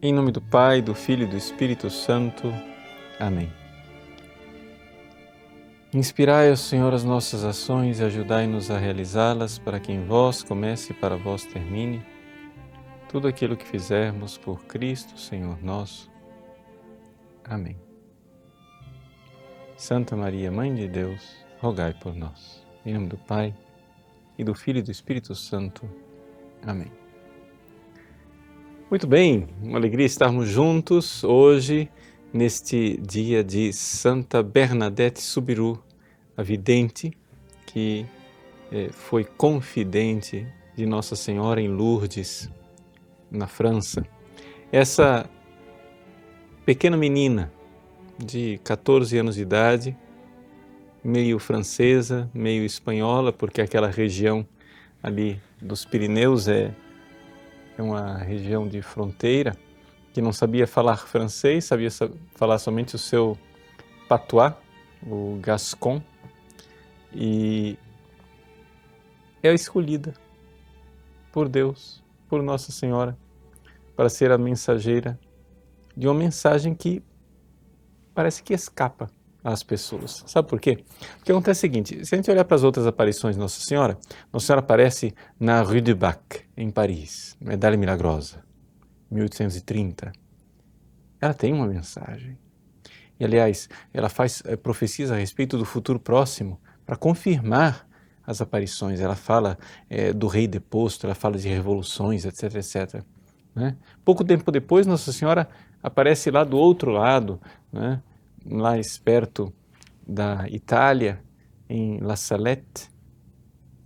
Em nome do Pai, do Filho e do Espírito Santo. Amém. Inspirai, ó Senhor, as nossas ações e ajudai-nos a realizá-las, para que em vós comece e para vós termine tudo aquilo que fizermos por Cristo, Senhor nosso. Amém. Santa Maria, Mãe de Deus, rogai por nós. Em nome do Pai, e do Filho e do Espírito Santo. Amém. Muito bem, uma alegria estarmos juntos hoje, neste dia de Santa Bernadette Soubirous, a vidente que foi confidente de Nossa Senhora em Lourdes, na França. Essa pequena menina de 14 anos de idade, meio francesa, meio espanhola, porque aquela região ali dos Pirineus é uma região de fronteira, que não sabia falar francês, sabia falar somente o seu patois, o gascon, e é escolhida por Deus, por Nossa Senhora, para ser a mensageira de uma mensagem que parece que escapa às pessoas. Sabe por quê? Porque acontece o seguinte, se a gente olhar para as outras aparições de Nossa Senhora aparece na Rue du Bac, em Paris, Medalha Milagrosa, 1830. Ela tem uma mensagem. E, aliás, ela faz profecias a respeito do futuro próximo para confirmar as aparições. Ela fala do rei deposto, ela fala de revoluções, etc, etc. Né? Pouco tempo depois, Nossa Senhora aparece lá do outro lado, né? Mais perto da Itália, em La Salette,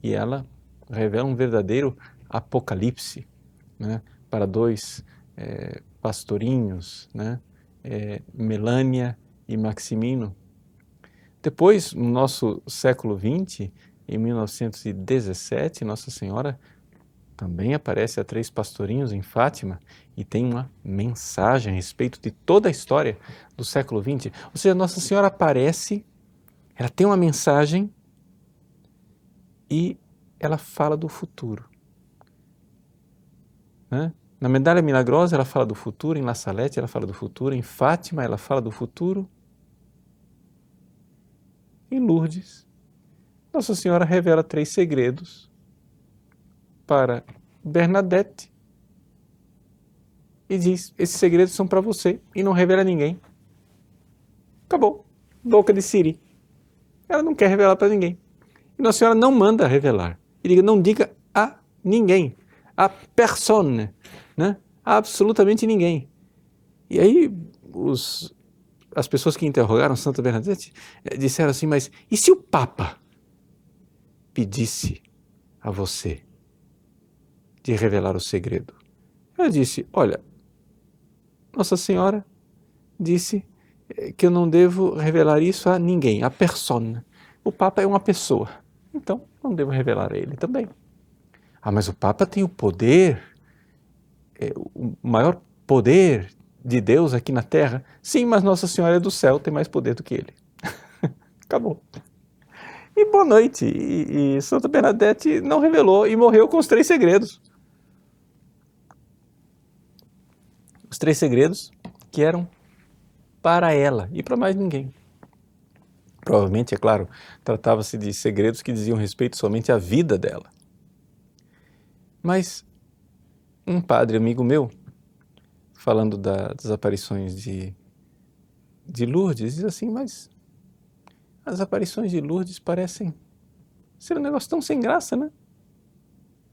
e ela revela um verdadeiro apocalipse, né? Para dois pastorinhos, né? Melânia e Maximino. Depois, no nosso século XX, em 1917, Nossa Senhora também aparece a 3 pastorinhos em Fátima e tem uma mensagem a respeito de toda a história do século XX. Ou seja, Nossa Senhora aparece, ela tem uma mensagem e ela fala do futuro. Né? Na Medalha Milagrosa ela fala do futuro, em La Salette ela fala do futuro, em Fátima ela fala do futuro. Em Lourdes, Nossa Senhora revela 3 segredos para Bernadette e diz, esses segredos são para você, e não revela a ninguém. Acabou. Boca de Siri. Ela não quer revelar para ninguém. E Nossa Senhora não manda revelar. E diga, não diga a ninguém, a personne, né? A absolutamente ninguém. E aí as pessoas que interrogaram Santa Bernadette disseram assim, mas e se o Papa pedisse a você de revelar o segredo? Ela disse, olha, Nossa Senhora disse que eu não devo revelar isso a ninguém, a persona. O Papa é uma pessoa, então não devo revelar a ele também. Ah, mas o Papa tem o poder, o maior poder de Deus aqui na Terra. Sim, mas Nossa Senhora é do céu, tem mais poder do que ele. Acabou. E boa noite. E Santa Bernadette não revelou e morreu com os 3 segredos. Os 3 segredos que eram para ela e para mais ninguém. Provavelmente, é claro, tratava-se de segredos que diziam respeito somente à vida dela. Mas um padre amigo meu, falando das aparições de Lourdes, diz assim, mas as aparições de Lourdes parecem ser um negócio tão sem graça, né?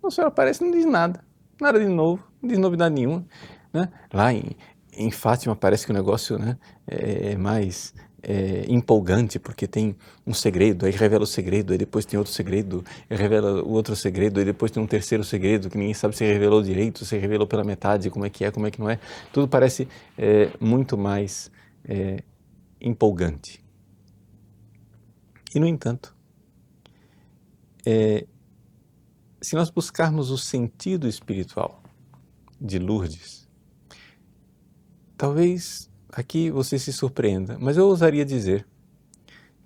Nossa Senhora aparece e não diz nada, nada de novo, não diz novidade nenhuma. Né? Lá em Fátima parece que o negócio, né, é mais empolgante, porque tem um segredo, aí revela o segredo, aí depois tem outro segredo, aí revela o outro segredo, aí depois tem um terceiro segredo, que ninguém sabe se revelou direito, se revelou pela metade, como é que não é. Tudo parece muito mais empolgante. E, no entanto, se nós buscarmos o sentido espiritual de Lourdes, talvez aqui você se surpreenda, mas eu ousaria dizer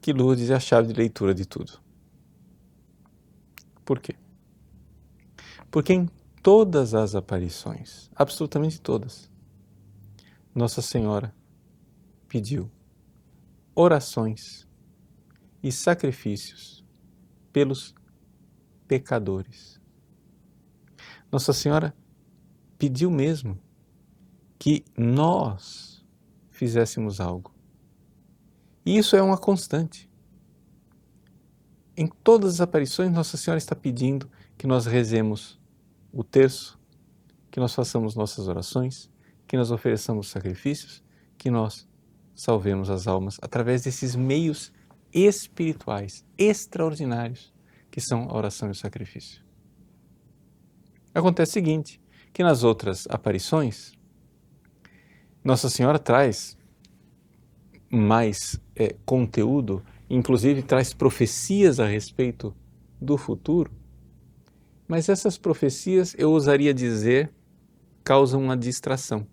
que Lourdes é a chave de leitura de tudo. Por quê? Porque em todas as aparições, absolutamente todas, Nossa Senhora pediu orações e sacrifícios pelos pecadores. Nossa Senhora pediu mesmo que nós fizéssemos algo. E isso é uma constante. Em todas as aparições, Nossa Senhora está pedindo que nós rezemos o terço, que nós façamos nossas orações, que nós ofereçamos sacrifícios, que nós salvemos as almas através desses meios espirituais extraordinários que são a oração e o sacrifício. Acontece o seguinte, que nas outras aparições, Nossa Senhora traz mais conteúdo, inclusive traz profecias a respeito do futuro, mas essas profecias, eu ousaria dizer, causam uma distração.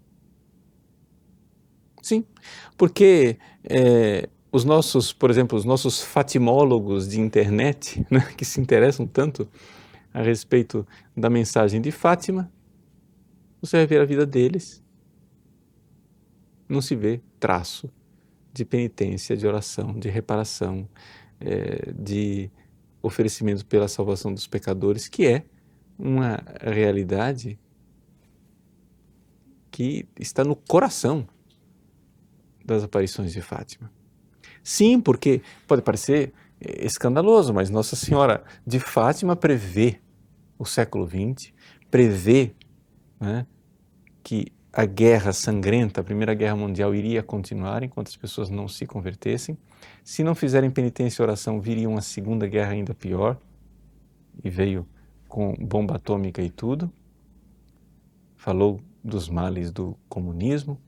Sim, porque os nossos, por exemplo, os nossos fatimólogos de internet, né, que se interessam tanto a respeito da mensagem de Fátima, você vai ver a vida deles, não se vê traço de penitência, de oração, de reparação, de oferecimento pela salvação dos pecadores, que é uma realidade que está no coração das aparições de Fátima. Sim, porque pode parecer escandaloso, mas Nossa Senhora de Fátima prevê o século XX, prevê, né, que a guerra sangrenta, a Primeira Guerra Mundial iria continuar enquanto as pessoas não se convertessem. Se não fizerem penitência e oração, viria uma segunda guerra ainda pior, e veio com bomba atômica e tudo. Falou dos males do comunismo,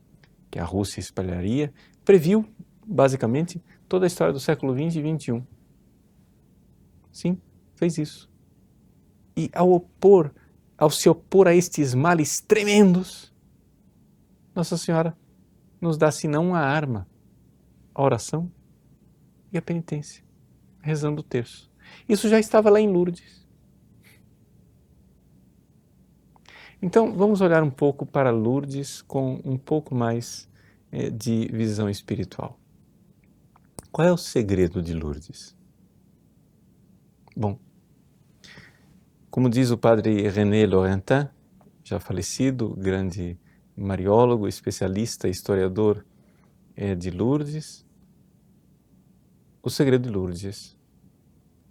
que a Rússia espalharia, previu basicamente toda a história do século XX e XXI. Sim, fez isso. E ao se opor a estes males tremendos, Nossa Senhora nos dá senão uma arma, a oração e a penitência, rezando o terço. Isso já estava lá em Lourdes. Então, vamos olhar um pouco para Lourdes com um pouco mais de visão espiritual. Qual é o segredo de Lourdes? Bom, como diz o padre René Laurentin, já falecido, grande mariólogo, especialista, historiador de Lourdes, o segredo de Lourdes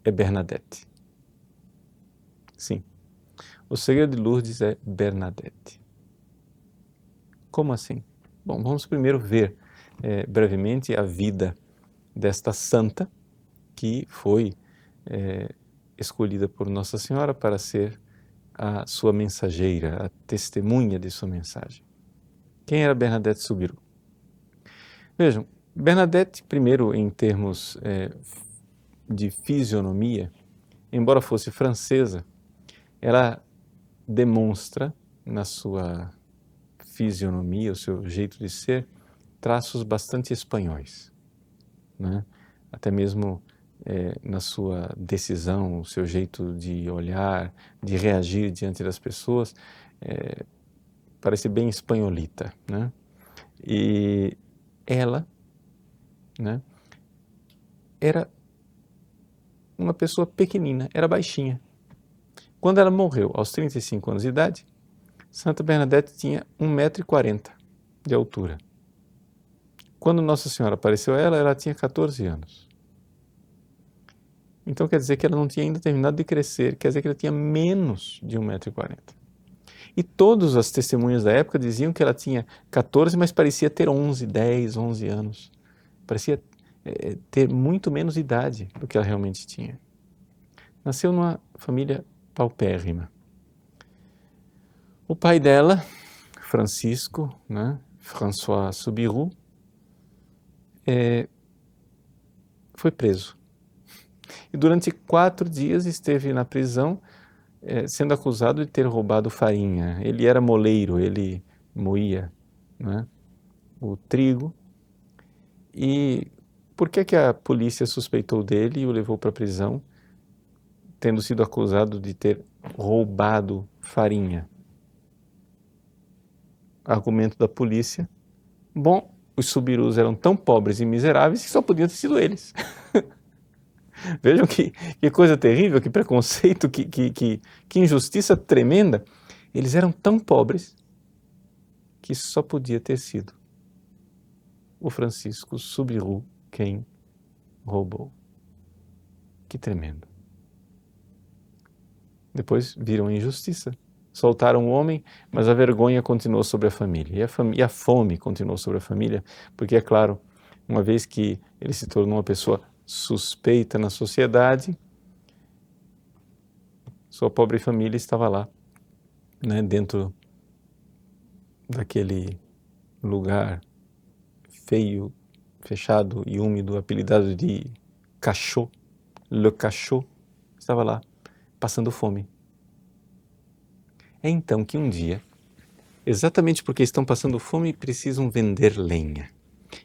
é Bernadette. Sim, o segredo de Lourdes é Bernadette. Como assim? Bom, vamos primeiro ver brevemente a vida desta santa que foi escolhida por Nossa Senhora para ser a sua mensageira, a testemunha de sua mensagem. Quem era Bernadette Soubirous? Vejam, Bernadette, primeiro em termos de fisionomia, embora fosse francesa, ela demonstra na sua fisionomia, o seu jeito de ser, traços bastante espanhóis, né? Até mesmo na sua decisão, o seu jeito de olhar, de reagir diante das pessoas, parece bem espanholita, né? E ela, né, era uma pessoa pequenina, era baixinha. Quando ela morreu, aos 35 anos de idade, Santa Bernadette tinha 1,40 m de altura. Quando Nossa Senhora apareceu a ela, ela tinha 14 anos. Então quer dizer que ela não tinha ainda terminado de crescer, quer dizer que ela tinha menos de 1,40 m. E todas as testemunhas da época diziam que ela tinha 14, mas parecia ter 11, 10, 11 anos. Parecia ter muito menos idade do que ela realmente tinha. Nasceu numa família paupérrima. O pai dela, Francisco, né, François Soubirous, foi preso. E durante 4 dias esteve na prisão, sendo acusado de ter roubado farinha. Ele era moleiro, ele moía, né, o trigo. E por que a polícia suspeitou dele e o levou para a prisão, tendo sido acusado de ter roubado farinha? Argumento da polícia: Bom, os Subirus eram tão pobres e miseráveis que só podiam ter sido eles. Vejam que coisa terrível, que preconceito, que injustiça tremenda. Eles eram tão pobres que só podia ter sido o Francisco Subiru quem roubou. Que tremendo. Depois viram a injustiça. Soltaram o homem, mas a vergonha continuou sobre a família. E a fome continuou sobre a família, porque, é claro, uma vez que ele se tornou uma pessoa suspeita na sociedade, sua pobre família estava lá, né, dentro daquele lugar feio, fechado e úmido, apelidado de cachot, le cachot, estava lá, passando fome. É então que um dia, exatamente porque estão passando fome, precisam vender lenha.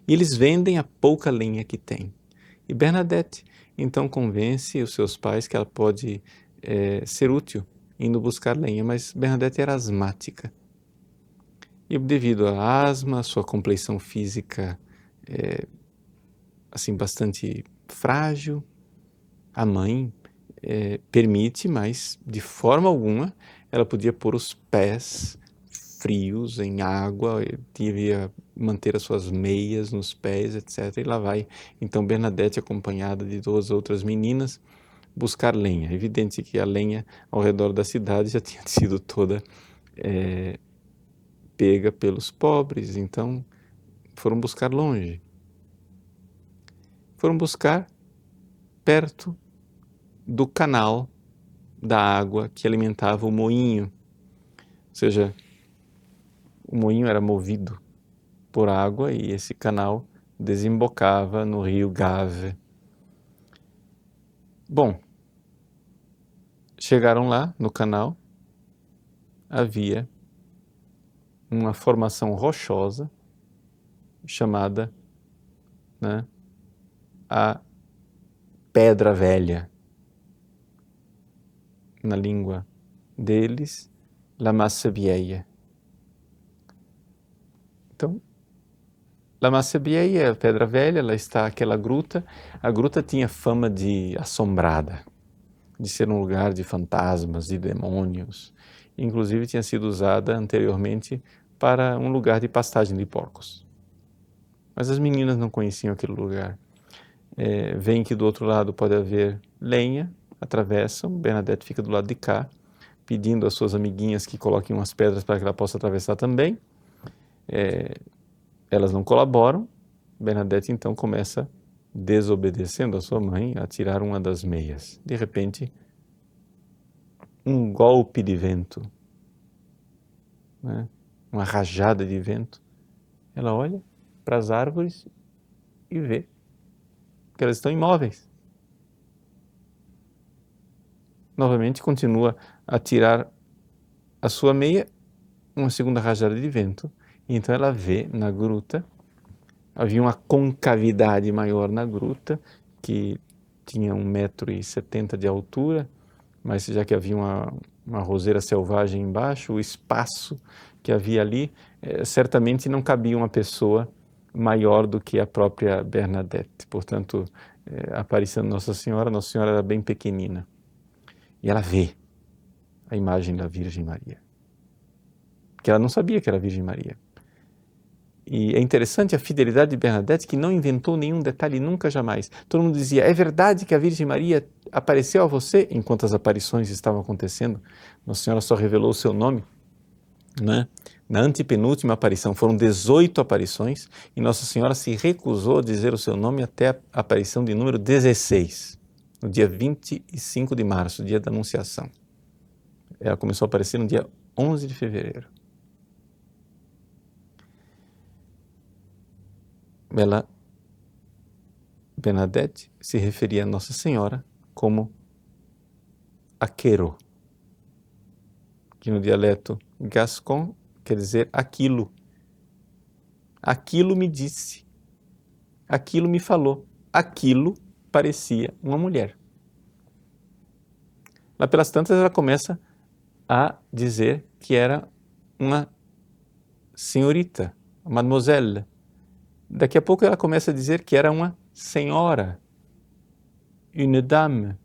E eles vendem a pouca lenha que têm. E Bernadette então convence os seus pais que ela pode ser útil indo buscar lenha, mas Bernadette era asmática. E devido à asma, sua compleição física assim bastante frágil, a mãe permite, mas de forma alguma ela podia pôr os pés frios em água, devia manter as suas meias nos pés, etc. E lá vai então Bernadette, acompanhada de duas outras meninas, buscar lenha. Evidente que a lenha ao redor da cidade já tinha sido toda pega pelos pobres, então foram buscar longe. Foram buscar perto do canal da água que alimentava o moinho. Ou seja, o moinho era movido por água e esse canal desembocava no rio Gave. Bom, chegaram lá no canal, havia uma formação rochosa chamada, né, a Pedra Velha. Na língua deles, La Massebieia. Então, La Massebieia, a Pedra Velha, lá está aquela gruta. A gruta tinha fama de assombrada, de ser um lugar de fantasmas e demônios. Inclusive tinha sido usada anteriormente para um lugar de pastagem de porcos. Mas as meninas não conheciam aquele lugar. Veem que do outro lado pode haver lenha, atravessam, Bernadette fica do lado de cá, pedindo às suas amiguinhas que coloquem umas pedras para que ela possa atravessar também. Elas não colaboram. Bernadette então começa, desobedecendo a sua mãe, a tirar uma das meias. De repente, um golpe de vento, né? Uma rajada de vento. Ela olha para as árvores e vê que elas estão imóveis. Novamente continua a tirar a sua meia, uma segunda rajada de vento, e então ela vê na gruta, havia uma concavidade maior na gruta, que tinha 1,70 m de altura, mas já que havia uma roseira selvagem embaixo, o espaço que havia ali, certamente não cabia uma pessoa maior do que a própria Bernadette. Portanto, a aparição de Nossa Senhora era bem pequenina. E ela vê a imagem da Virgem Maria, que ela não sabia que era a Virgem Maria. E é interessante a fidelidade de Bernadette, que não inventou nenhum detalhe nunca, jamais. Todo mundo dizia, é verdade que a Virgem Maria apareceu a você? Enquanto as aparições estavam acontecendo, Nossa Senhora só revelou o seu nome, né? Na antepenúltima aparição, foram 18 aparições, e Nossa Senhora se recusou a dizer o seu nome até a aparição de número 16, no dia 25 de março, dia da Anunciação. Ela começou a aparecer no dia 11 de fevereiro. Bernadette se referia a Nossa Senhora como aquero, que no dialeto gascon quer dizer aquilo. Aquilo me disse, aquilo me falou, aquilo parecia uma mulher. Lá pelas tantas ela começa a dizer que era uma senhorita, mademoiselle, Daqui a pouco ela começa a dizer que era uma senhora, une dame,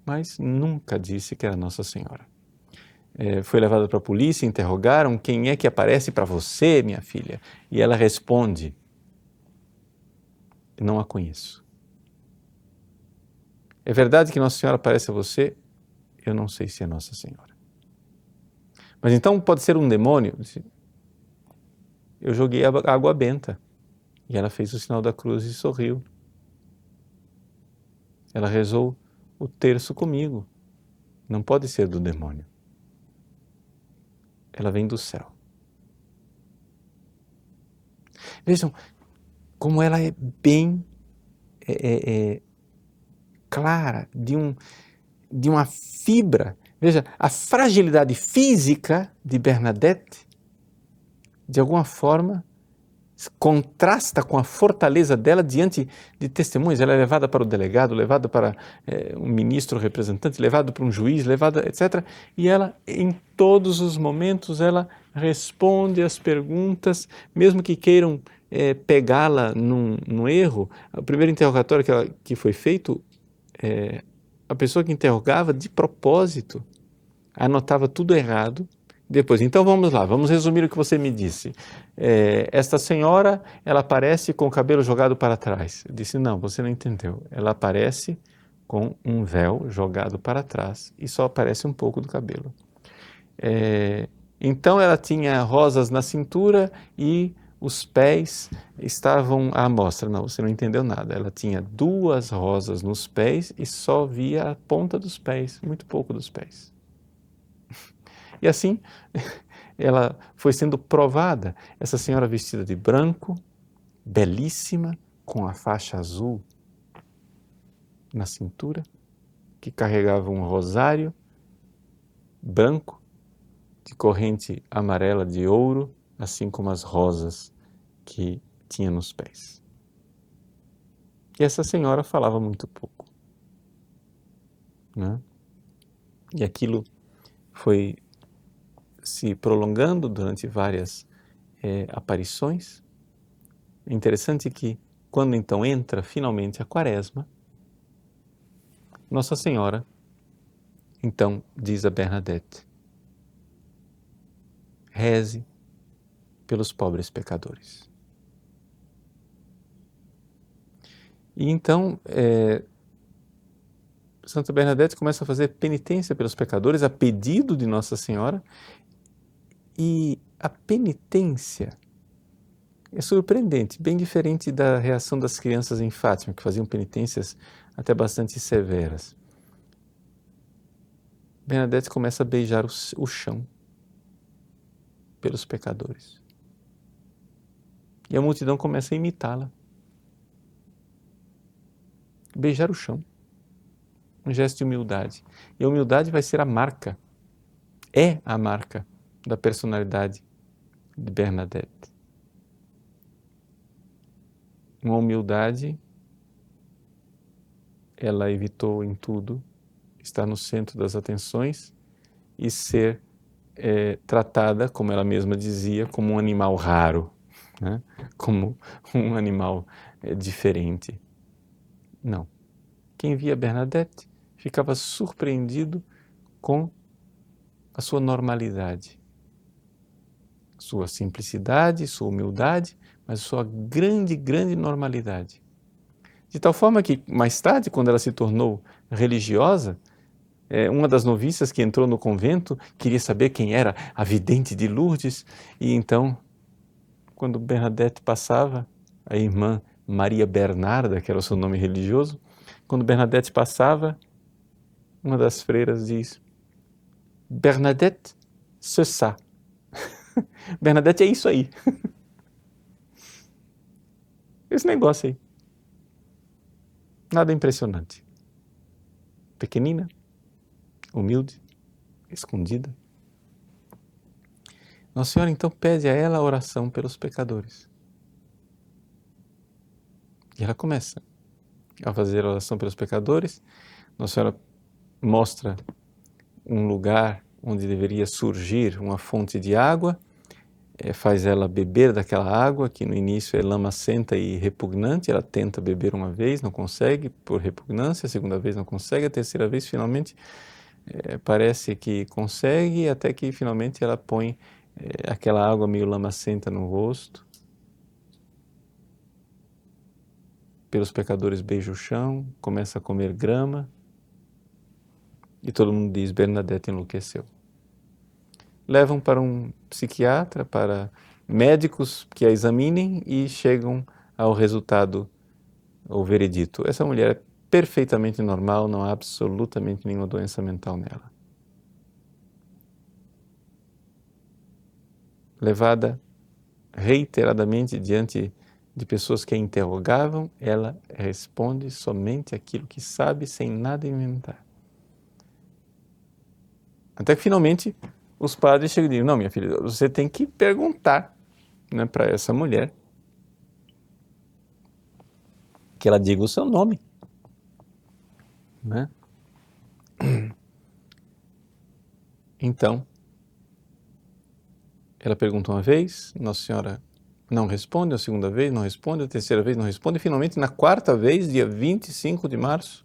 mas nunca disse que era Nossa Senhora. Foi levada para a polícia, interrogaram: quem é que aparece para você, minha filha? E ela responde: não a conheço. É verdade que Nossa Senhora aparece a você? Eu não sei se é Nossa Senhora. Mas então pode ser um demônio? Eu joguei água benta. E ela fez o sinal da cruz e sorriu. Ela rezou o terço comigo. Não pode ser do demônio. Ela vem do céu. Vejam como ela é bem clara, de uma fibra. Veja, a fragilidade física de Bernadette, de alguma forma, contrasta com a fortaleza dela diante de testemunhas. Ela é levada para o delegado, levada para um ministro representante, levada para um juiz, levada, etc. E ela, em todos os momentos, ela responde às perguntas, mesmo que queiram pegá-la num erro. O primeiro interrogatório que foi feito, a pessoa que interrogava de propósito anotava tudo errado. Depois, então vamos lá, vamos resumir o que você me disse. Esta senhora, ela aparece com o cabelo jogado para trás. Eu disse: não, você não entendeu. Ela aparece com um véu jogado para trás e só aparece um pouco do cabelo. Então ela tinha rosas na cintura e os pés estavam à mostra. Não, você não entendeu nada. Ela tinha 2 rosas nos pés e só via a ponta dos pés, muito pouco dos pés. E assim, ela foi sendo provada. Essa senhora vestida de branco, belíssima, com a faixa azul na cintura, que carregava um rosário branco, de corrente amarela de ouro, assim como as rosas que tinha nos pés. E essa senhora falava muito pouco, né? E aquilo foi se prolongando durante várias aparições. É interessante que, quando então entra finalmente a Quaresma, Nossa Senhora então diz a Bernadette: reze pelos pobres pecadores. E então Santa Bernadette começa a fazer penitência pelos pecadores a pedido de Nossa Senhora, e a penitência é surpreendente, bem diferente da reação das crianças em Fátima, que faziam penitências até bastante severas. Bernadette começa a beijar o chão pelos pecadores. E a multidão começa a imitá-la. Beijar o chão. Um gesto de humildade. E a humildade vai ser a marca, é a marca da personalidade de Bernadette. Uma humildade, ela evitou em tudo estar no centro das atenções e ser tratada, como ela mesma dizia, como um animal raro, né? Como um animal diferente. Não. Quem via Bernadette ficava surpreendido com a sua normalidade, sua simplicidade, sua humildade, mas sua grande, grande normalidade. De tal forma que, mais tarde, quando ela se tornou religiosa, uma das noviças que entrou no convento queria saber quem era a vidente de Lourdes, e então, quando Bernadette passava, a irmã Maria Bernarda, que era o seu nome religioso, quando Bernadette passava, uma das freiras diz: Bernadette, c'est ça. Bernadette é isso aí. Esse negócio aí. Nada impressionante. Pequenina, humilde, escondida. Nossa Senhora então pede a ela a oração pelos pecadores. E ela começa a fazer a oração pelos pecadores. Nossa Senhora mostra um lugar onde deveria surgir uma fonte de água. faz ela beber daquela água que no início é lamacenta e repugnante. Ela tenta beber uma vez, não consegue por repugnância, a segunda vez não consegue, a terceira vez finalmente parece que consegue, até que finalmente ela põe aquela água meio lamacenta no rosto. Pelos pecadores beija o chão, começa a comer grama e todo mundo diz: Bernadette enlouqueceu. Levam para um psiquiatra, para médicos que a examinem e chegam ao resultado, ao veredito: essa mulher é perfeitamente normal, não há absolutamente nenhuma doença mental nela. Levada reiteradamente diante de pessoas que a interrogavam, ela responde somente aquilo que sabe, sem nada inventar. Até que finalmente os padres chegam e dizem: não, minha filha, você tem que perguntar, né, para essa mulher que ela diga o seu nome, né? Então, ela pergunta uma vez, Nossa Senhora não responde, a segunda vez não responde, a terceira vez não responde, e finalmente na quarta vez, dia 25 de março,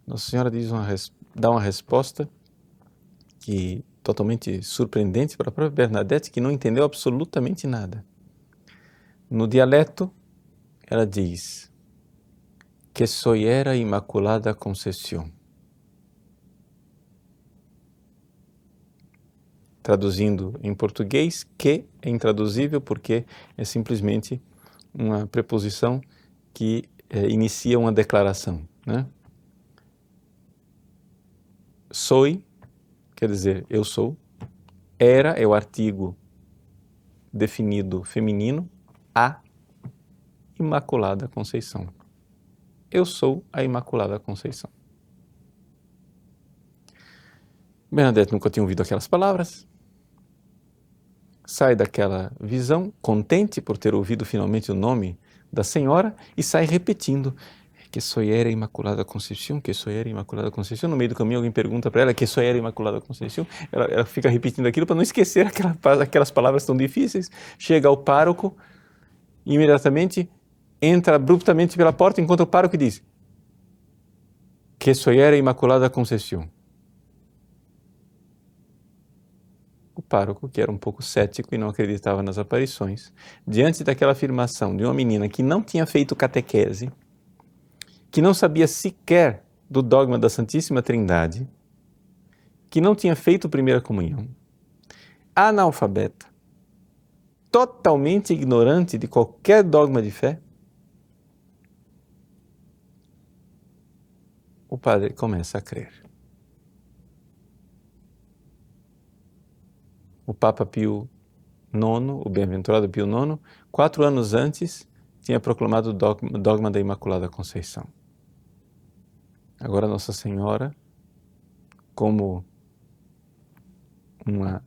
Nossa Senhora dá uma resposta que totalmente surpreendente para a própria Bernadette, que não entendeu absolutamente nada. No dialeto, ela diz: que soy era Imaculada Conceição. Traduzindo em português, que é intraduzível porque é simplesmente uma preposição que inicia uma declaração, né? Soy quer dizer eu sou, era é o artigo definido feminino, a Imaculada Conceição. Eu sou a Imaculada Conceição. Bernadette nunca tinha ouvido aquelas palavras, sai daquela visão, contente por ter ouvido finalmente o nome da Senhora, e sai repetindo: que soy era Imaculada Conceição, que soy era Imaculada Conceição. No meio do caminho alguém pergunta para ela: que soy era Imaculada Conceição. Ela fica repetindo aquilo para não esquecer aquelas palavras tão difíceis. Chega ao pároco, e imediatamente entra abruptamente pela porta, encontra o pároco e diz: que soy era Imaculada Conceição. O pároco, que era um pouco cético e não acreditava nas aparições, diante daquela afirmação de uma menina que não tinha feito catequese, que não sabia sequer do dogma da Santíssima Trindade, que não tinha feito primeira comunhão, analfabeta, totalmente ignorante de qualquer dogma de fé, o padre começa a crer. O Papa Pio IX, o bem-aventurado Pio IX, 4 anos antes, tinha proclamado o dogma da Imaculada Conceição. Agora Nossa Senhora, como uma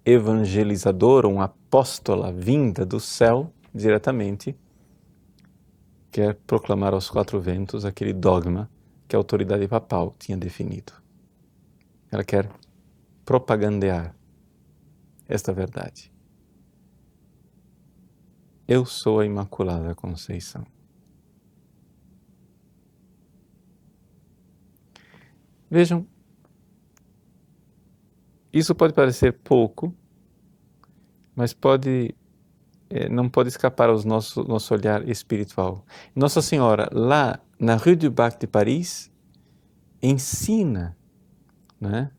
evangelizadora, uma apóstola vinda do céu diretamente, quer proclamar aos 4 ventos aquele dogma que a autoridade papal tinha definido. Ela quer propagandear esta verdade. Eu sou a Imaculada Conceição. Vejam, isso pode parecer pouco, mas não pode escapar ao nosso olhar espiritual. Nossa Senhora, lá na Rue du Bac de Paris, ensina, né,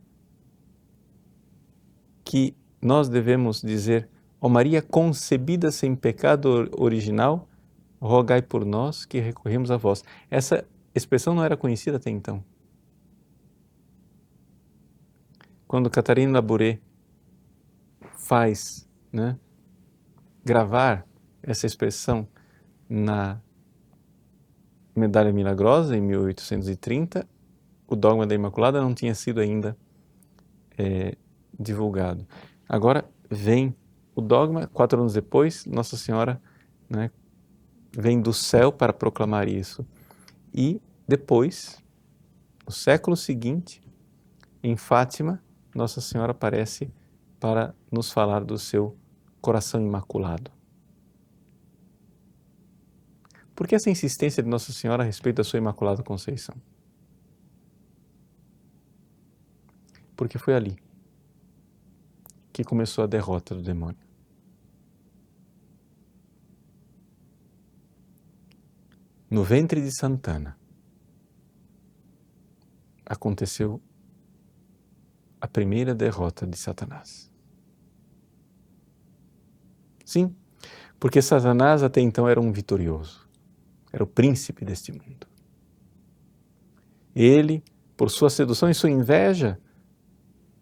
que nós devemos dizer: ó Maria concebida sem pecado original, rogai por nós que recorremos a vós. Essa expressão não era conhecida até então. Quando Catherine Labouré faz, né, gravar essa expressão na Medalha Milagrosa, em 1830, o dogma da Imaculada não tinha sido ainda divulgado. Agora vem o dogma, 4 anos depois, Nossa Senhora, né, vem do céu para proclamar isso. E depois, no século seguinte, em Fátima, Nossa Senhora aparece para nos falar do seu coração imaculado. Por que essa insistência de Nossa Senhora a respeito da sua Imaculada Conceição? Porque foi ali que começou a derrota do demônio. No ventre de Santana aconteceu a primeira derrota de Satanás. Sim, porque Satanás até então era um vitorioso, era o príncipe deste mundo. Ele, por sua sedução e sua inveja,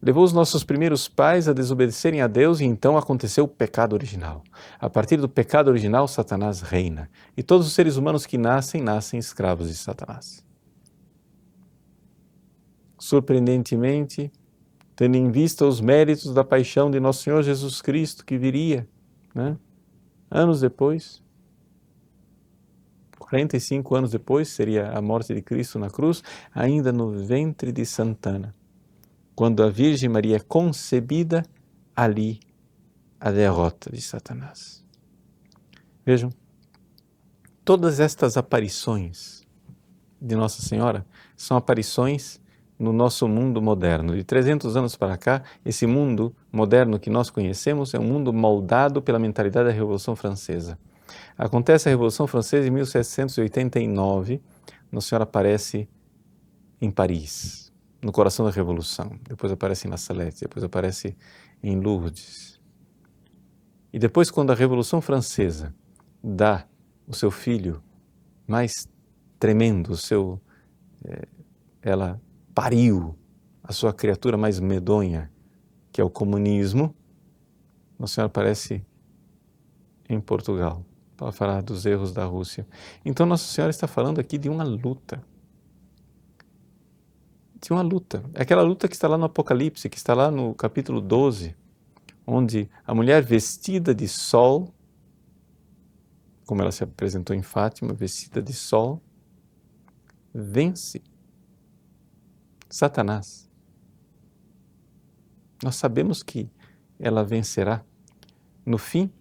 levou os nossos primeiros pais a desobedecerem a Deus e então aconteceu o pecado original. A partir do pecado original, Satanás reina. E todos os seres humanos que nascem escravos de Satanás. Surpreendentemente, tendo em vista os méritos da paixão de Nosso Senhor Jesus Cristo, que viria, anos depois, 45 anos depois, seria a morte de Cristo na cruz, ainda no ventre de Santana. Quando a Virgem Maria é concebida, ali a derrota de Satanás. Vejam, todas estas aparições de Nossa Senhora são aparições no nosso mundo moderno. De 300 anos para cá, esse mundo moderno que nós conhecemos é um mundo moldado pela mentalidade da Revolução Francesa. Acontece a Revolução Francesa em 1789, Nossa Senhora aparece em Paris, no coração da Revolução, depois aparece em La Salette, depois aparece em Lourdes. E depois, quando a Revolução Francesa dá o seu filho mais tremendo, ela pariu a sua criatura mais medonha, que é o comunismo, Nossa Senhora aparece em Portugal, para falar dos erros da Rússia. Então Nossa Senhora está falando aqui de uma luta. É aquela luta que está lá no Apocalipse, que está lá no capítulo 12, onde a mulher vestida de sol, como ela se apresentou em Fátima, vestida de sol, vence Satanás. Nós sabemos que ela vencerá. No fim,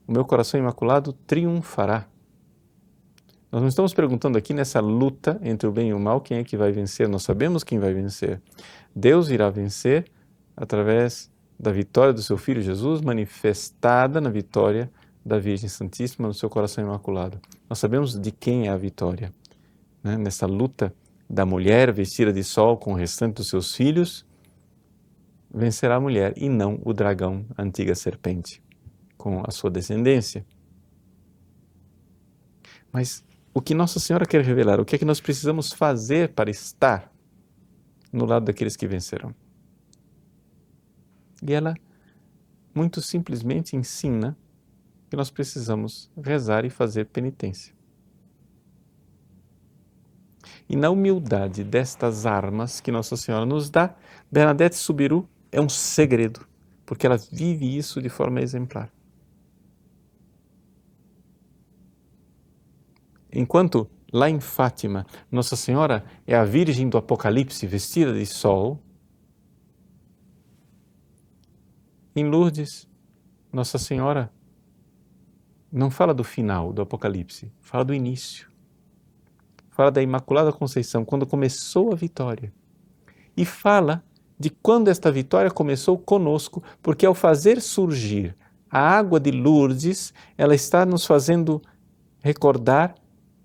o meu coração imaculado triunfará. Nós não estamos perguntando aqui nessa luta entre o bem e o mal quem é que vai vencer. Nós sabemos quem vai vencer. Deus irá vencer através da vitória do seu Filho Jesus, manifestada na vitória da Virgem Santíssima no seu coração imaculado. Nós sabemos de quem é a vitória. Nessa luta da mulher vestida de sol com o restante dos seus filhos, vencerá a mulher e não o dragão, a antiga serpente, com a sua descendência. Mas o que Nossa Senhora quer revelar, o que é que nós precisamos fazer para estar no lado daqueles que vencerão? E ela muito simplesmente ensina que nós precisamos rezar e fazer penitência. E na humildade destas armas que Nossa Senhora nos dá, Bernadette Soubirous é um segredo, porque ela vive isso de forma exemplar. Enquanto lá em Fátima, Nossa Senhora é a Virgem do Apocalipse vestida de sol, em Lourdes, Nossa Senhora não fala do final do Apocalipse, fala do início. Fala da Imaculada Conceição, quando começou a vitória. E fala de quando esta vitória começou conosco, porque ao fazer surgir a água de Lourdes, ela está nos fazendo recordar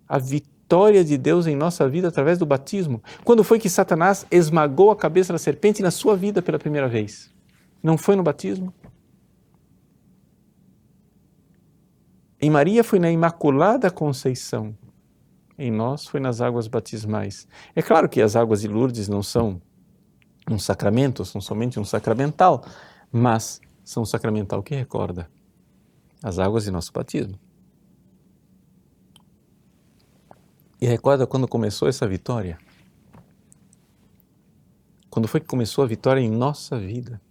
a vitória de Deus em nossa vida através do batismo. Quando foi que Satanás esmagou a cabeça da serpente na sua vida pela primeira vez? Não foi no batismo? Em Maria foi na Imaculada Conceição. Em nós foi nas águas batismais. É claro que as águas de Lourdes não são um sacramento, são somente um sacramental, mas são um sacramental que recorda as águas de nosso batismo. E recorda quando começou essa vitória? Quando foi que começou a vitória em nossa vida?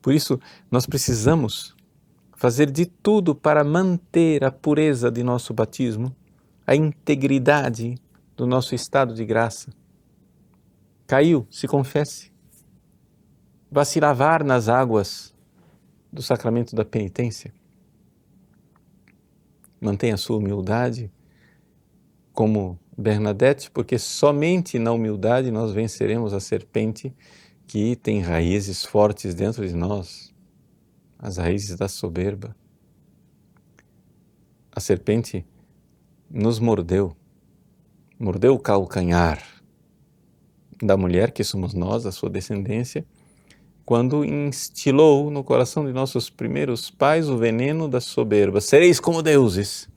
Por isso, nós precisamos fazer de tudo para manter a pureza de nosso batismo, a integridade do nosso estado de graça. Caiu, se confesse. vá se lavar nas águas do sacramento da penitência. Mantenha a sua humildade como Bernadette, porque somente na humildade nós venceremos a serpente que tem raízes fortes dentro de nós, as raízes da soberba. A serpente nos mordeu o calcanhar da mulher, que somos nós, a sua descendência, quando instilou no coração de nossos primeiros pais o veneno da soberba. Sereis como deuses.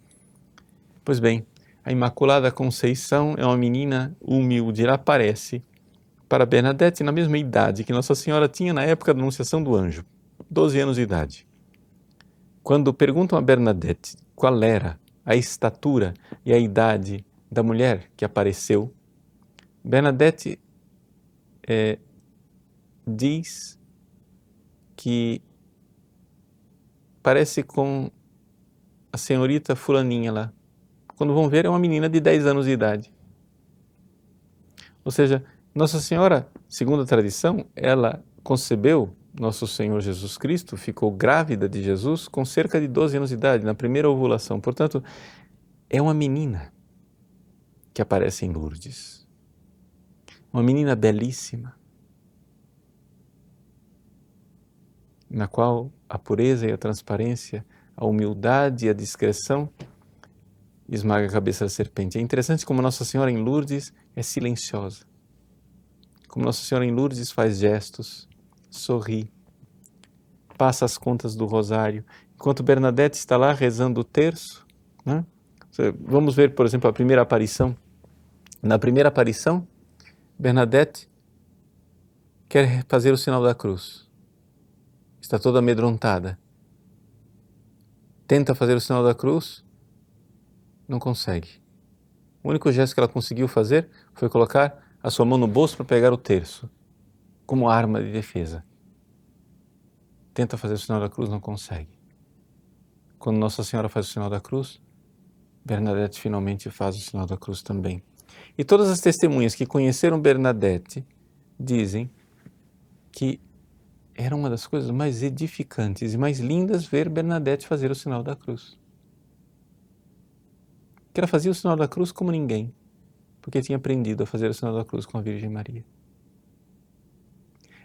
Pois bem, a Imaculada Conceição é uma menina humilde. Ela aparece para Bernadette na mesma idade que Nossa Senhora tinha na época da anunciação do anjo, 12 anos de idade. Quando perguntam a Bernadette qual era a estatura e a idade da mulher que apareceu, Bernadette diz que parece com a senhorita fulaninha lá. Quando vão ver, é uma menina de 10 anos de idade. Ou seja, Nossa Senhora, segundo a tradição, ela concebeu Nosso Senhor Jesus Cristo, ficou grávida de Jesus com cerca de 12 anos de idade, na primeira ovulação. Portanto, é uma menina que aparece em Lourdes. Uma menina belíssima, na qual a pureza e a transparência, a humildade e a discrição esmaga a cabeça da serpente. É interessante como Nossa Senhora em Lourdes é silenciosa. Como Nossa Senhora em Lourdes faz gestos, sorri, passa as contas do rosário. Enquanto Bernadette está lá rezando o terço, né? Vamos ver, por exemplo, a primeira aparição. Na primeira aparição, Bernadette quer fazer o sinal da cruz. Está toda amedrontada. Tenta fazer o sinal da cruz, não consegue. O único gesto que ela conseguiu fazer foi colocar a sua mão no bolso para pegar o terço, como arma de defesa. Tenta fazer o sinal da cruz, não consegue. Quando Nossa Senhora faz o sinal da cruz, Bernadette finalmente faz o sinal da cruz também. E todas as testemunhas que conheceram Bernadette dizem que era uma das coisas mais edificantes e mais lindas ver Bernadette fazer o sinal da cruz. Que ela fazia o sinal da cruz como ninguém, porque tinha aprendido a fazer o sinal da cruz com a Virgem Maria.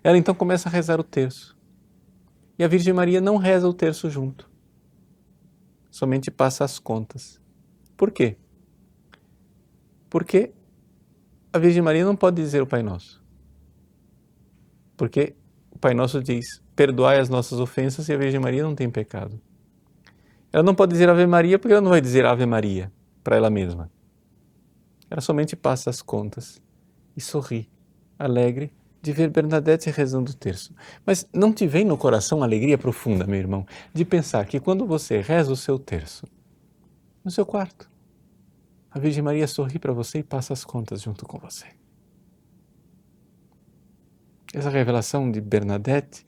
Ela então começa a rezar o terço. E a Virgem Maria não reza o terço junto. Somente passa as contas. Por quê? Porque a Virgem Maria não pode dizer o Pai Nosso. Porque o Pai Nosso diz, perdoai as nossas ofensas, e a Virgem Maria não tem pecado. Ela não pode dizer Ave Maria porque ela não vai dizer Ave Maria para ela mesma. Ela somente passa as contas e sorri, alegre, de ver Bernadette rezando o terço. Mas não te vem no coração alegria profunda, meu irmão, de pensar que quando você reza o seu terço, no seu quarto, a Virgem Maria sorri para você e passa as contas junto com você. Essa revelação de Bernadette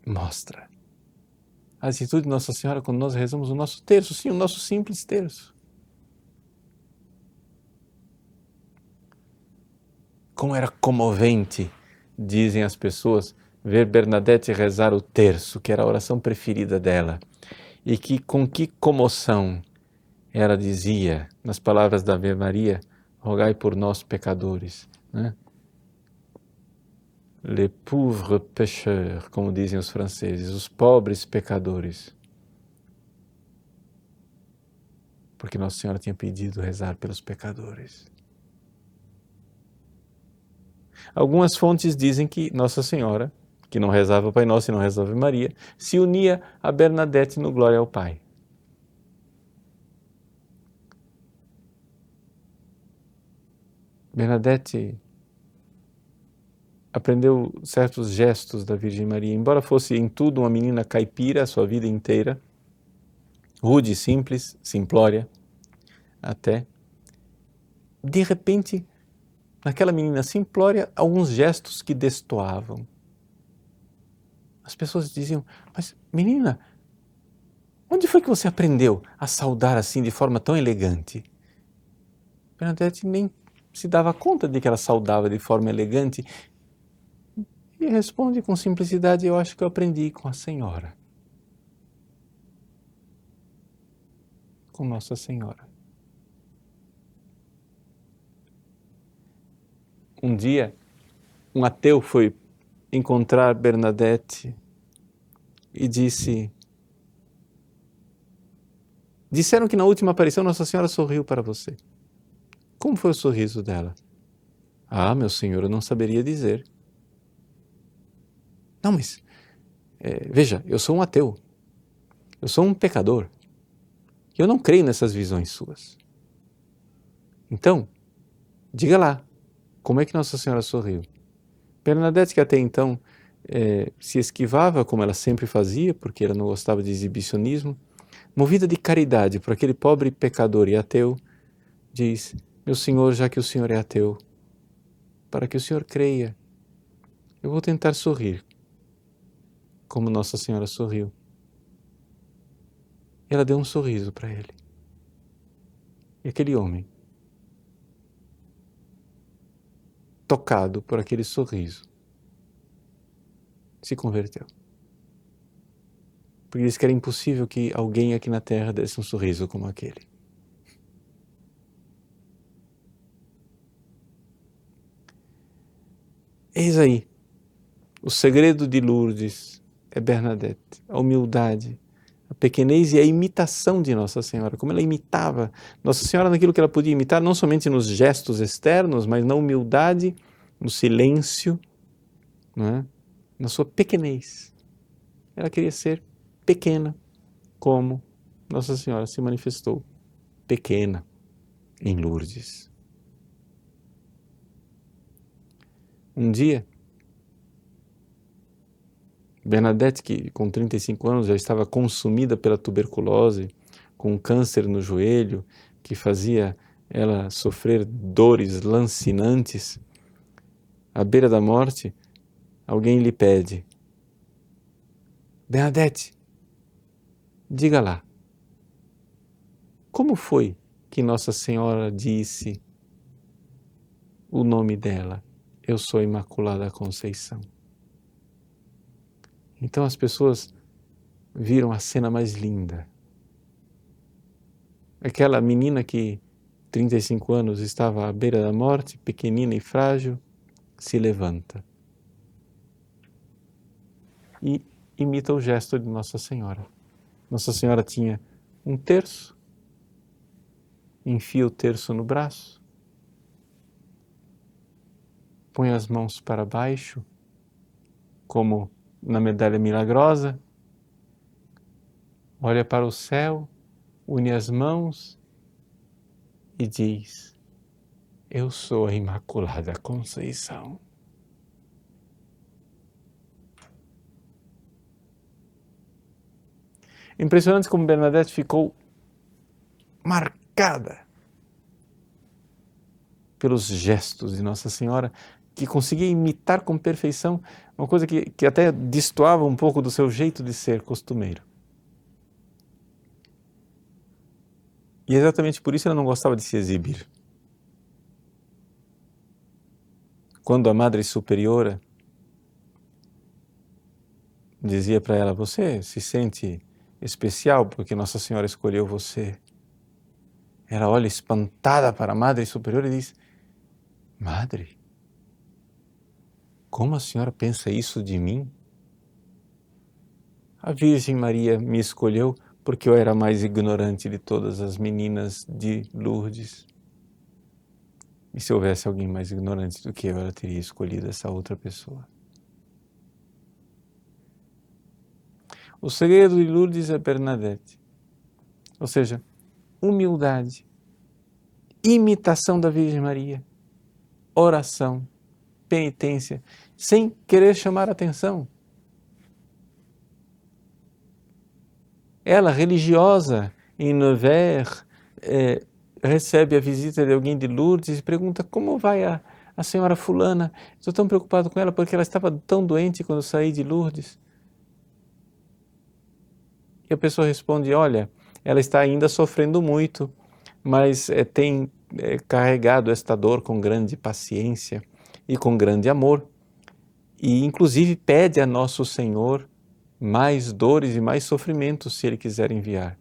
mostra a atitude de Nossa Senhora quando nós rezamos o nosso terço, sim, o nosso simples terço. Como era comovente, dizem as pessoas, ver Bernadette rezar o terço, que era a oração preferida dela, e que com que comoção ela dizia, nas palavras da Ave Maria, rogai por nós pecadores, né? Les pauvres pécheurs, como dizem os franceses, os pobres pecadores. Porque Nossa Senhora tinha pedido rezar pelos pecadores. Algumas fontes dizem que Nossa Senhora, que não rezava o Pai Nosso e não rezava a Ave Maria, se unia a Bernadette no Glória ao Pai. Bernadette aprendeu certos gestos da Virgem Maria, embora fosse em tudo uma menina caipira a sua vida inteira, rude, simples, simplória, até. De repente, naquela menina simplória, alguns gestos que destoavam. As pessoas diziam, mas menina, onde foi que você aprendeu a saudar assim de forma tão elegante? Bernadette nem se dava conta de que ela saudava de forma elegante. E responde com simplicidade: eu acho que eu aprendi com a Senhora. Com Nossa Senhora. Um dia, um ateu foi encontrar Bernadette e disse: disseram que na última aparição Nossa Senhora sorriu para você. Como foi o sorriso dela? Ah, meu senhor, eu não saberia dizer. Não, mas veja, eu sou um ateu. Eu sou um pecador. E eu não creio nessas visões suas. Então, diga lá, como é que Nossa Senhora sorriu? Bernadette, que até então se esquivava, como ela sempre fazia, porque ela não gostava de exibicionismo, movida de caridade por aquele pobre pecador e ateu, diz: meu senhor, já que o senhor é ateu, para que o senhor creia, eu vou tentar sorrir, como Nossa Senhora sorriu. Ela deu um sorriso para ele. E aquele homem, tocado por aquele sorriso, se converteu. Porque disse que era impossível que alguém aqui na Terra desse um sorriso como aquele. Eis aí, o segredo de Lourdes é Bernadette, a humildade, a pequenez e a imitação de Nossa Senhora, como ela imitava Nossa Senhora naquilo que ela podia imitar, não somente nos gestos externos, mas na humildade, no silêncio, não é? Na sua pequenez. Ela queria ser pequena, como Nossa Senhora se manifestou pequena em Lourdes. Um dia, Bernadette, que com 35 anos já estava consumida pela tuberculose, com um câncer no joelho, que fazia ela sofrer dores lancinantes, à beira da morte, alguém lhe pede: Bernadette, diga lá, como foi que Nossa Senhora disse o nome dela? Eu sou Imaculada Conceição. Então as pessoas viram a cena mais linda. Aquela menina que 35 anos estava à beira da morte, pequenina e frágil, se levanta e imita o gesto de Nossa Senhora. Nossa Senhora tinha um terço, enfia o terço no braço, põe as mãos para baixo, como na medalha milagrosa, olha para o céu, une as mãos e diz: eu sou a Imaculada Conceição. Impressionante como Bernadette ficou marcada pelos gestos de Nossa Senhora, que conseguia imitar com perfeição uma coisa que até destoava um pouco do seu jeito de ser costumeiro. E exatamente por isso ela não gostava de se exibir. Quando a Madre Superiora dizia para ela: você se sente especial porque Nossa Senhora escolheu você? Ela olha espantada para a Madre Superiora e diz: Madre, como a senhora pensa isso de mim? A Virgem Maria me escolheu porque eu era a mais ignorante de todas as meninas de Lourdes. E se houvesse alguém mais ignorante do que eu, ela teria escolhido essa outra pessoa. O segredo de Lourdes é Bernadette. Ou seja, humildade, imitação da Virgem Maria, oração, penitência, sem querer chamar atenção. Ela, religiosa, em Nevers, recebe a visita de alguém de Lourdes e pergunta: como vai a senhora fulana? Estou tão preocupado com ela porque ela estava tão doente quando eu saí de Lourdes. E a pessoa responde: olha, ela está ainda sofrendo muito, mas tem carregado esta dor com grande paciência e com grande amor. e inclusive pede a Nosso Senhor mais dores e mais sofrimentos se Ele quiser enviar.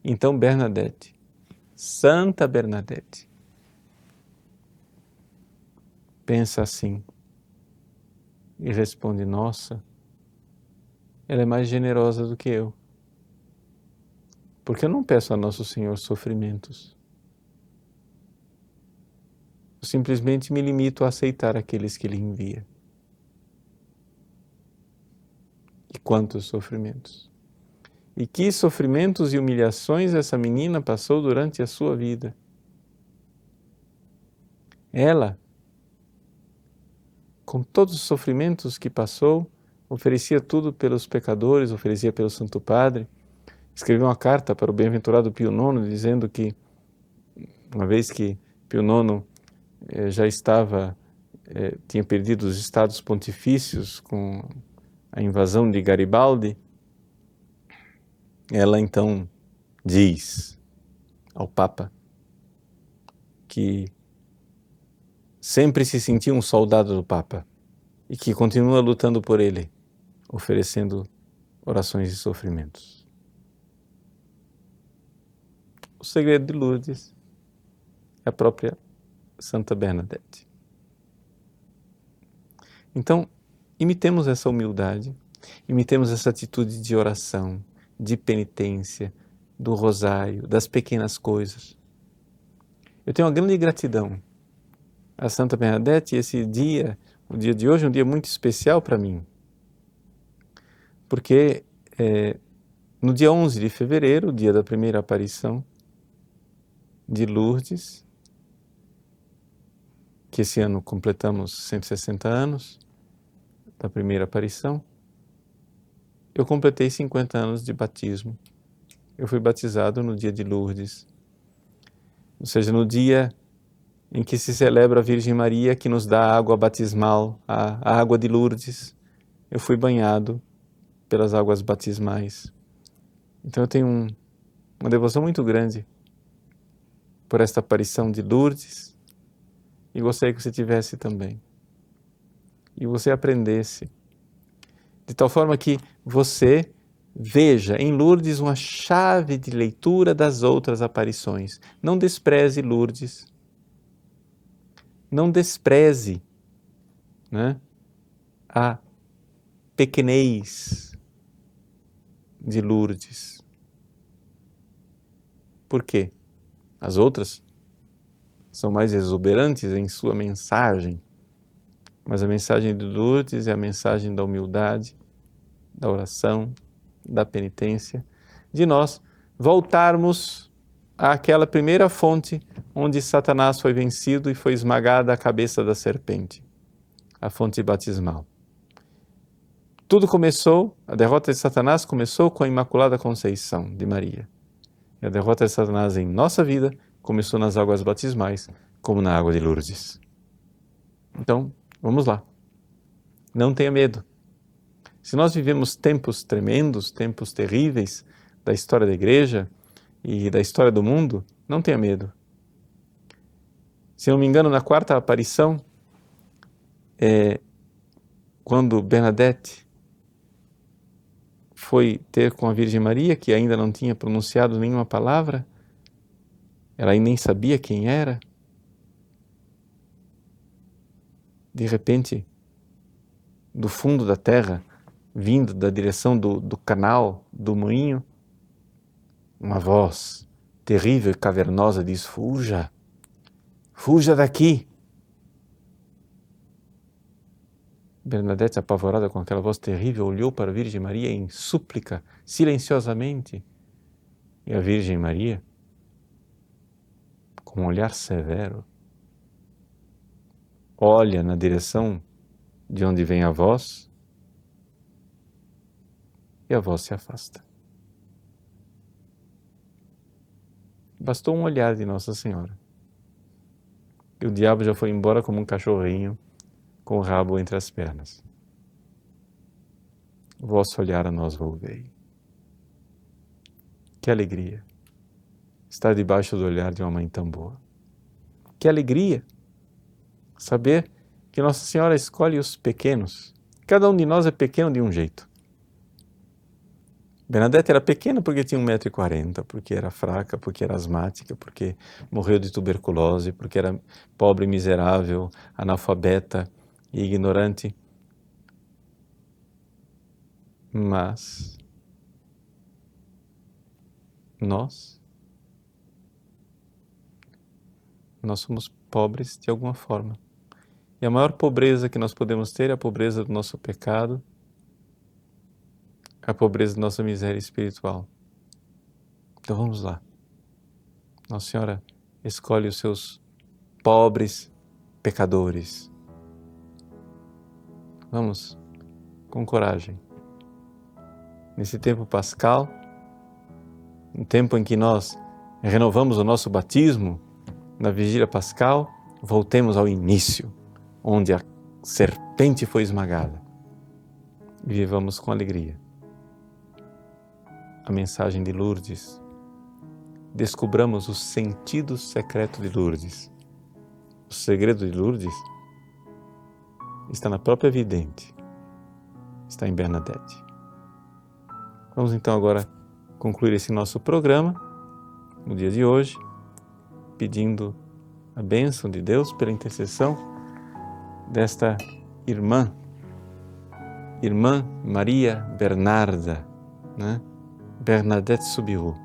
Então Bernadette, Santa Bernadette, pensa assim e responde: nossa, ela é mais generosa do que eu. Porque eu não peço a Nosso Senhor sofrimentos. Eu simplesmente me limito a aceitar aqueles que Ele envia. E quantos sofrimentos! E que sofrimentos e humilhações essa menina passou durante a sua vida. Ela, com todos os sofrimentos que passou, oferecia tudo pelos pecadores, oferecia pelo Santo Padre. Escreveu uma carta para o bem-aventurado Pio IX, dizendo que, uma vez que Pio IX já tinha perdido os estados pontifícios com a invasão de Garibaldi, ela então diz ao Papa que sempre se sentia um soldado do Papa e que continua lutando por ele, oferecendo orações e sofrimentos. O segredo de Lourdes é a própria Santa Bernadette. Então, imitemos essa humildade, imitemos essa atitude de oração, de penitência, do rosário, das pequenas coisas. Eu tenho uma grande gratidão a Santa Bernadette, e esse dia, o dia de hoje, é um dia muito especial para mim, porque no dia 11 de fevereiro, o dia da primeira aparição de Lourdes, que esse ano completamos 160 anos da primeira aparição, eu completei 50 anos de batismo. Eu fui batizado no dia de Lourdes, ou seja, no dia em que se celebra a Virgem Maria, que nos dá a água batismal, a água de Lourdes. Eu fui banhado pelas águas batismais. Então eu tenho uma devoção muito grande por esta aparição de Lourdes, e gostaria que você tivesse também. E você aprendesse, de tal forma que você veja em Lourdes uma chave de leitura das outras aparições. Não despreze Lourdes. Não despreze, né, a pequenez de Lourdes. Por quê? As outras são mais exuberantes em sua mensagem, mas a mensagem de Lourdes é a mensagem da humildade, da oração, da penitência, de nós voltarmos àquela primeira fonte onde Satanás foi vencido e foi esmagada a cabeça da serpente, a fonte batismal. Tudo começou, a derrota de Satanás começou com a Imaculada Conceição de Maria. E a derrota de Satanás em nossa vida começou nas águas batismais, como na água de Lourdes. Então, vamos lá. Não tenha medo. Se nós vivemos tempos tremendos, tempos terríveis da história da Igreja e da história do mundo, não tenha medo. Se não me engano, na quarta aparição, quando Bernadette foi ter com a Virgem Maria, que ainda não tinha pronunciado nenhuma palavra, ela nem sabia quem era. De repente, do fundo da terra, vindo da direção do canal, do moinho, uma voz terrível e cavernosa diz: fuja, fuja daqui. Bernadette, apavorada com aquela voz terrível, olhou para a Virgem Maria em súplica, silenciosamente. E a Virgem Maria, com um olhar severo, olha na direção de onde vem a voz e a voz se afasta. Bastou um olhar de Nossa Senhora e o diabo já foi embora como um cachorrinho com o rabo entre as pernas. O vosso olhar a nós volvei. Que alegria estar debaixo do olhar de uma mãe tão boa. Que alegria saber que Nossa Senhora escolhe os pequenos Cada um de nós é pequeno de um jeito. Bernadette era pequena porque tinha 1,40 m, porque era fraca, porque era asmática, porque morreu de tuberculose, porque era pobre, miserável, analfabeta e ignorante. Mas nós somos pobres de alguma forma. E a maior pobreza que nós podemos ter é a pobreza do nosso pecado, a pobreza da nossa miséria espiritual. Então vamos lá. Nossa Senhora escolhe os seus pobres pecadores. Vamos com coragem. Nesse tempo pascal, um tempo em que nós renovamos o nosso batismo, na vigília pascal, voltemos ao início, onde a serpente foi esmagada. E vivamos com alegria a mensagem de Lourdes. Descubramos o sentido secreto de Lourdes. O segredo de Lourdes está na própria vidente, está em Bernadette. Vamos então agora concluir esse nosso programa, no dia de hoje, pedindo a bênção de Deus pela intercessão desta irmã Maria Bernarda, né? Bernadette Soubirous.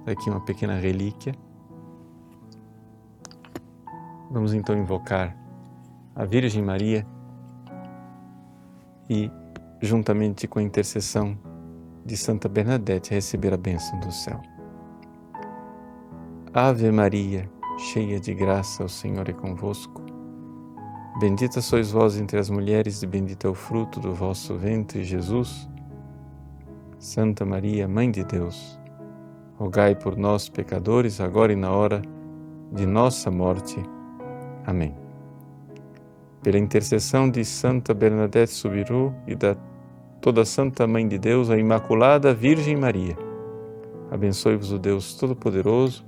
Aqui uma pequena relíquia. Vamos então invocar a Virgem Maria e, juntamente com a intercessão de Santa Bernadette, receber a bênção do céu. Ave Maria, cheia de graça, o Senhor é convosco. Bendita sois vós entre as mulheres e bendito é o fruto do vosso ventre, Jesus. Santa Maria, Mãe de Deus, rogai por nós, pecadores, agora e na hora de nossa morte. Amém. Pela intercessão de Santa Bernadette Soubirous e da toda Santa Mãe de Deus, a Imaculada Virgem Maria, abençoe-vos o Deus Todo-Poderoso,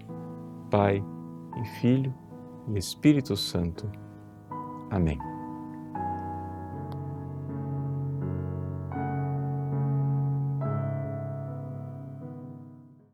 Pai e Filho e Espírito Santo. Amém.